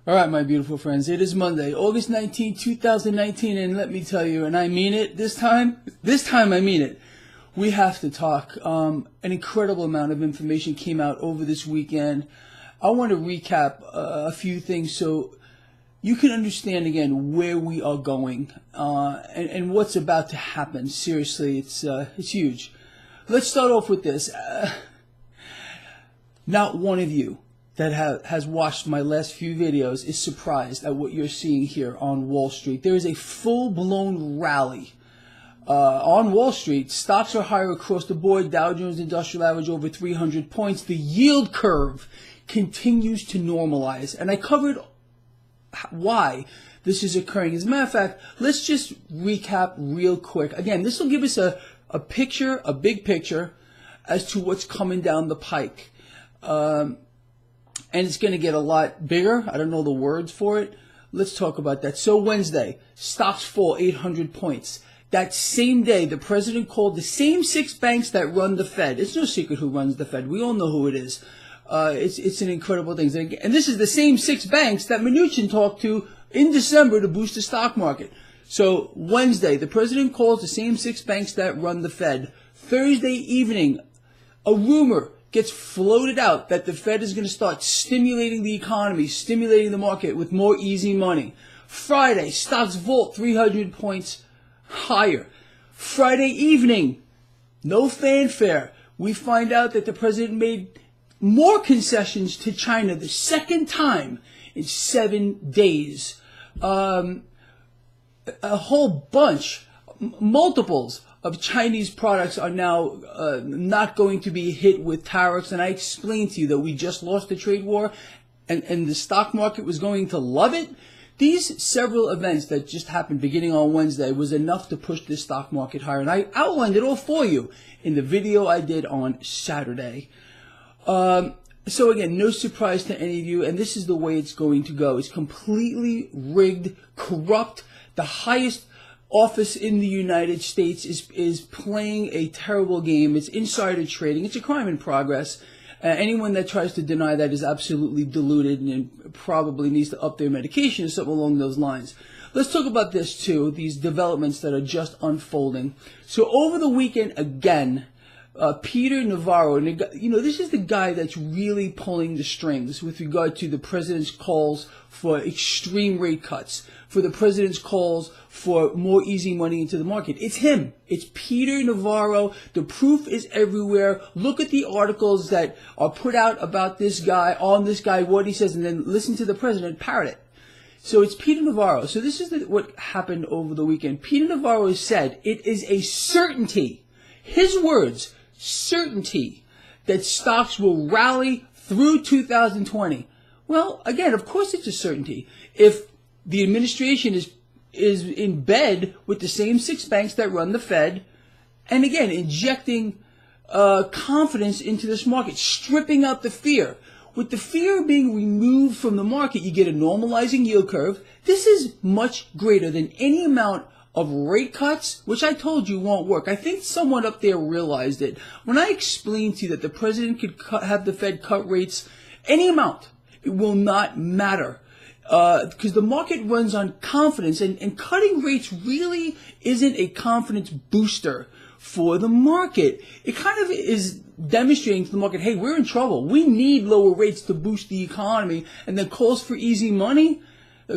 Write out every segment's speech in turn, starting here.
All right, my beautiful friends, it is Monday, August 19, 2019, and let me tell you, and I mean it this time I mean it. We have to talk. An incredible amount of information came out over this weekend. I want to recap a few things so you can understand again where we are going and what's about to happen. Seriously, it's huge. Let's start off with this. Not one of you that has watched my last few videos is surprised at what you're seeing here on Wall Street. There is a full-blown rally on Wall Street. Stocks are higher across the board. Dow Jones Industrial Average over 300 points. The yield curve continues to normalize. And I covered why this is occurring. As a matter of fact, let's just recap real quick. Again, this will give us a picture, a big picture, as to what's coming down the pike. And it's going to get a lot bigger. I don't know the words for it. Let's talk about that. So Wednesday, stocks fall 800 points. That same day, the president called the same 6 banks that run the Fed. It's no secret who runs the Fed. We all know who it is. It's an incredible thing. And this is the same 6 banks that Mnuchin talked to in December to boost the stock market. So Wednesday, the president calls the same 6 banks that run the Fed. Thursday evening, a rumor gets floated out that the Fed is going to start stimulating the economy, stimulating the market with more easy money. Friday, stocks vault 300 points higher. Friday evening, no fanfare, we find out that the president made more concessions to China the second time in 7 days. A whole bunch, multiples of Chinese products are now not going to be hit with tariffs. And I explained to you that we just lost the trade war and the stock market was going to love it. These several events that just happened beginning on Wednesday was enough to push the stock market higher. And I outlined it all for you in the video I did on Saturday. So again, no surprise to any of you. And this is the way it's going to go. It's completely rigged, corrupt. The highest office in the United States is playing a terrible game. It's insider trading. It's a crime in progress. Anyone that tries to deny that is absolutely deluded and probably needs to up their medication or something along those lines. Let's talk about this too, these developments that are just unfolding. So over the weekend again, Peter Navarro, and this is the guy that's really pulling the strings with regard to the president's calls for extreme rate cuts, for the president's calls for more easy money into the market. It's him. It's Peter Navarro. The proof is everywhere. Look at the articles that are put out about this guy, on this guy, what he says, and then listen to the president parrot it. So it's Peter Navarro. So this is what happened over the weekend. Peter Navarro said it is a certainty, his words, certainty, that stocks will rally through 2020. Well, again, of course it's a certainty. If the administration is in bed with the same 6 banks that run the Fed, and again, injecting confidence into this market, stripping out the fear. With the fear being removed from the market, you get a normalizing yield curve. This is much greater than any amount of rate cuts, which I told you won't work. I think someone up there realized it. When I explained to you that the president could have the Fed cut rates any amount, it will not matter. Because the market runs on confidence, and cutting rates really isn't a confidence booster for the market. It kind of is demonstrating to the market, hey, we're in trouble. We need lower rates to boost the economy, and then calls for easy money,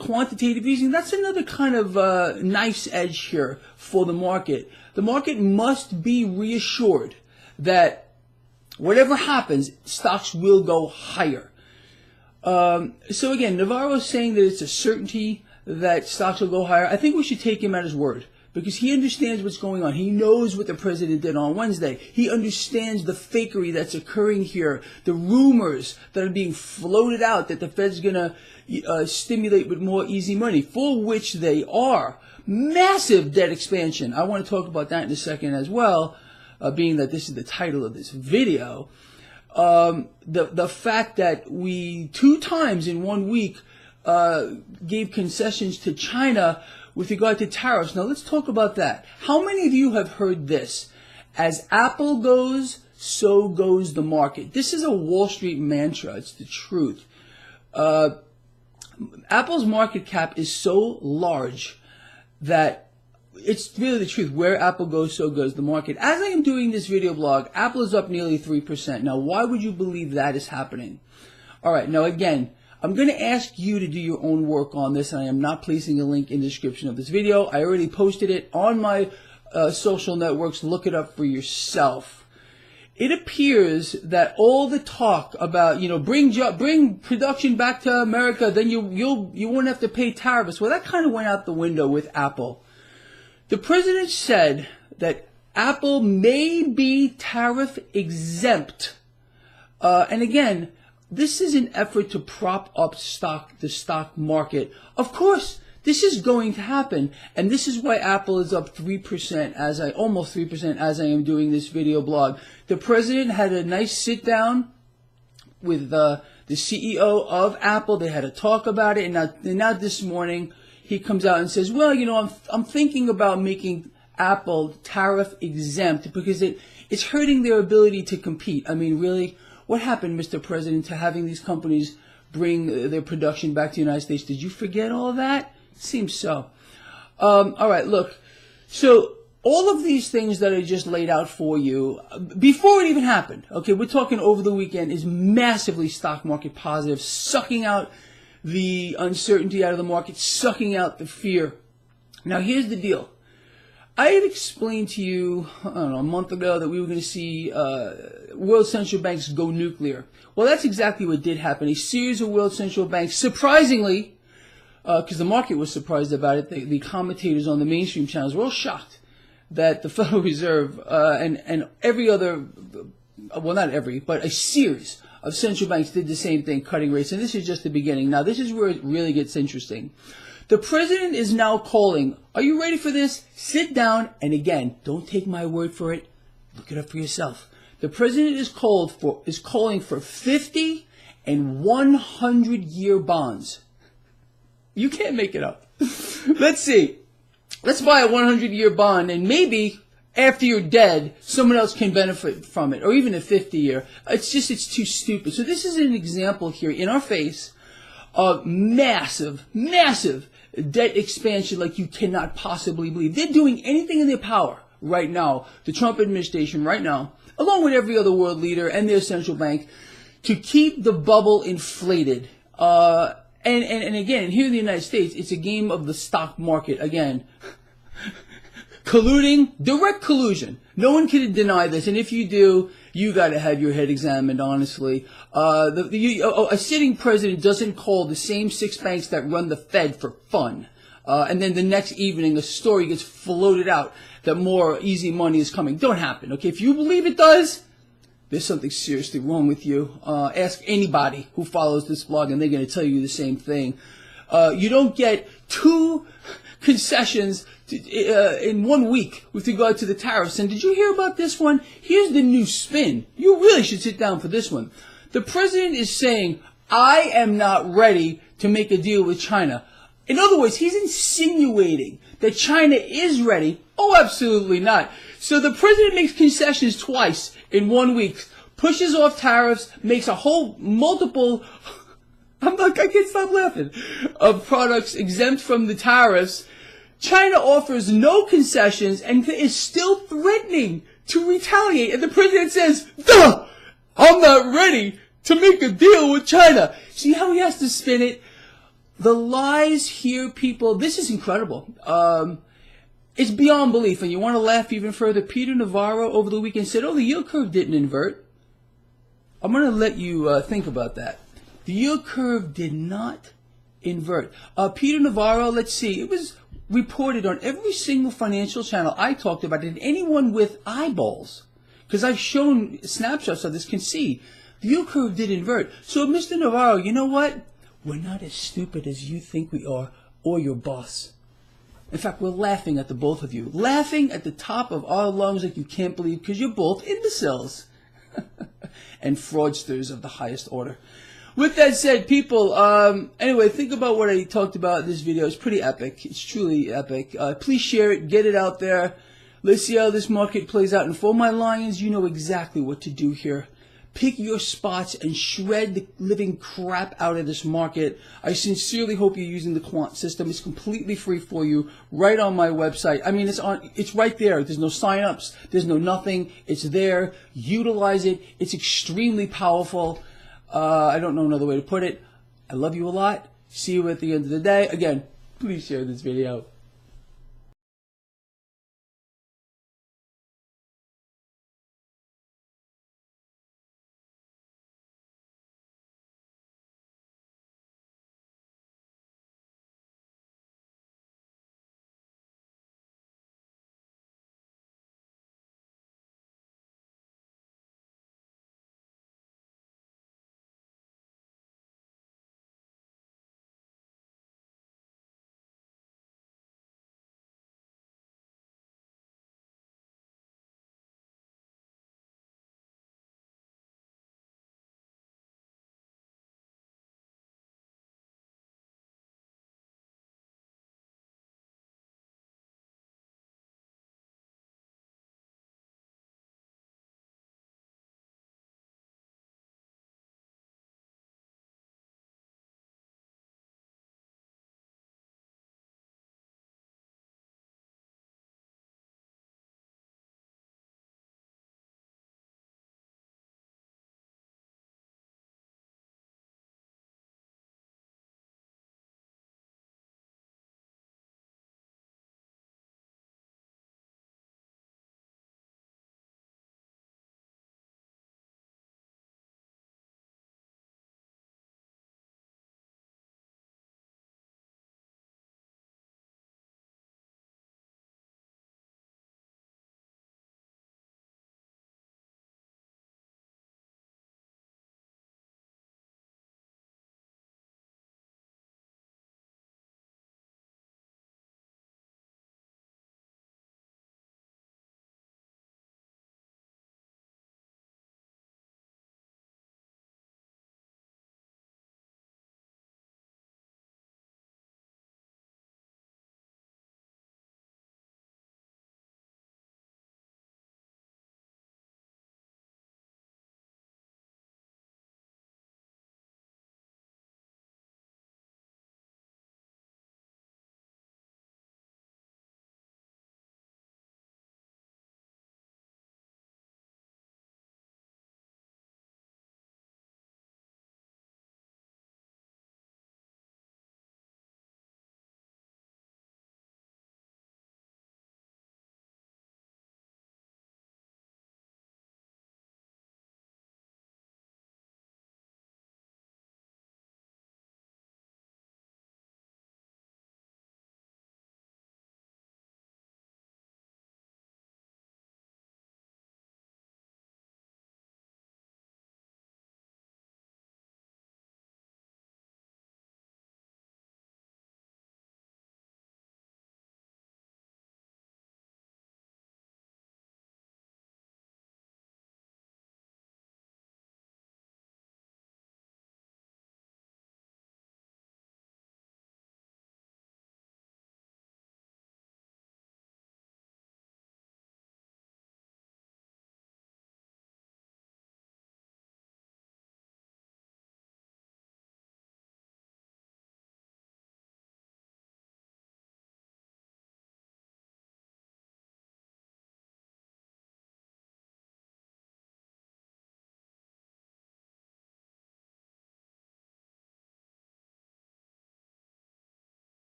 quantitative easing, that's another kind of knife's edge here for the market. The market must be reassured that whatever happens, stocks will go higher. So again, Navarro is saying that it's a certainty that stocks will go higher. I think we should take him at his word because he understands what's going on. He knows what the president did on Wednesday. He understands the fakery that's occurring here, the rumors that are being floated out that the Fed's going to stimulate with more easy money, for which they are. Massive debt expansion. I want to talk about that in a second as well, being that this is the title of this video. The fact that we 2 times in 1 week gave concessions to China with regard to tariffs. Now let's talk about that. How many of you have heard this? As Apple goes, so goes the market. This is a Wall Street mantra. It's the truth. Apple's market cap is so large that it's really the truth. Where Apple goes, so goes the market. As I am doing this video blog, Apple is up nearly 3%. Now, why would you believe that is happening? All right, now again, I'm going to ask you to do your own work on this, and I am not placing a link in the description of this video. I already posted it on my social networks. Look it up for yourself. It appears that all the talk about, bring production back to America, then you won't have to pay tariffs. Well, that kind of went out the window with Apple. The president said that Apple may be tariff exempt. And again, this is an effort to prop up the stock market. Of course, this is going to happen, and this is why Apple is up 3% almost 3% as I am doing this video blog. The president had a nice sit down with the CEO of Apple. They had a talk about it, and now this morning he comes out and says, well, I'm thinking about making Apple tariff exempt because it's hurting their ability to compete. I mean, really, what happened, Mr. President, to having these companies bring their production back to the United States? Did you forget all that? Seems so. All right, look. So all of these things that I just laid out for you, before it even happened, okay, we're talking over the weekend, is massively stock market positive, sucking out the uncertainty out of the market, sucking out the fear. Now, here's the deal. I had explained to you, I don't know, a month ago that we were going to see world central banks go nuclear. Well, that's exactly what did happen. A series of world central banks, surprisingly, because the market was surprised about it. The commentators on the mainstream channels were all shocked that the Federal Reserve and every other, well, not every, but a series of central banks did the same thing, cutting rates. And this is just the beginning. Now, this is where it really gets interesting. The president is now calling. Are you ready for this? Sit down. And again, don't take my word for it. Look it up for yourself. The president is calling for 50 and 100-year bonds. You can't make it up. Let's see. Let's buy a 100-year bond, and maybe after you're dead, someone else can benefit from it, or even a 50-year. It's too stupid. So this is an example here in our face of massive debt expansion like you cannot possibly believe. They're doing anything in their power right now, the Trump administration right now, along with every other world leader and their central bank, to keep the bubble inflated. And again, here in the United States, it's a game of the stock market. Again, colluding, direct collusion. No one can deny this. And if you do, you got to have your head examined, honestly. A sitting president doesn't call the same 6 banks that run the Fed for fun. And then the next evening, a story gets floated out that more easy money is coming. Don't happen, okay? If you believe it does, there's something seriously wrong with you. Ask anybody who follows this blog, and they're going to tell you the same thing. You don't get 2 concessions in 1 week with regard to the tariffs. And did you hear about this one? Here's the new spin. You really should sit down for this one. The president is saying, I am not ready to make a deal with China. In other words, he's insinuating that China is ready. Oh, absolutely not. So the president makes concessions twice in 1 week, pushes off tariffs, makes a whole multiple, I can't stop laughing, of products exempt from the tariffs. China offers no concessions and is still threatening to retaliate. And the president says, duh, I'm not ready to make a deal with China. See how he has to spin it? The lies here, people, this is incredible. It's beyond belief. And you want to laugh even further? Peter Navarro over the weekend said, oh, the yield curve didn't invert. I'm going to let you think about that. The yield curve did not invert. Peter Navarro, let's see, it was reported on every single financial channel I talked about, and anyone with eyeballs, because I've shown snapshots of this, can see the yield curve did invert. So, Mr. Navarro, you know what? We're not as stupid as you think we are, or your boss. In fact, we're laughing at the both of you. Laughing at the top of our lungs like you can't believe, because you're both imbeciles. And fraudsters of the highest order. With that said, people, anyway, think about what I talked about in this video. It's pretty epic. It's truly epic. Please share it. Get it out there. Let's see how this market plays out. And for my Lions, you know exactly what to do here. Pick your spots and shred the living crap out of this market. I sincerely hope you're using the quant system. It's completely free for you right on my website. I mean, it's right there. There's no sign-ups. There's no nothing. It's there. Utilize it. It's extremely powerful. I don't know another way to put it. I love you a lot. See you at the end of the day. Again, please share this video.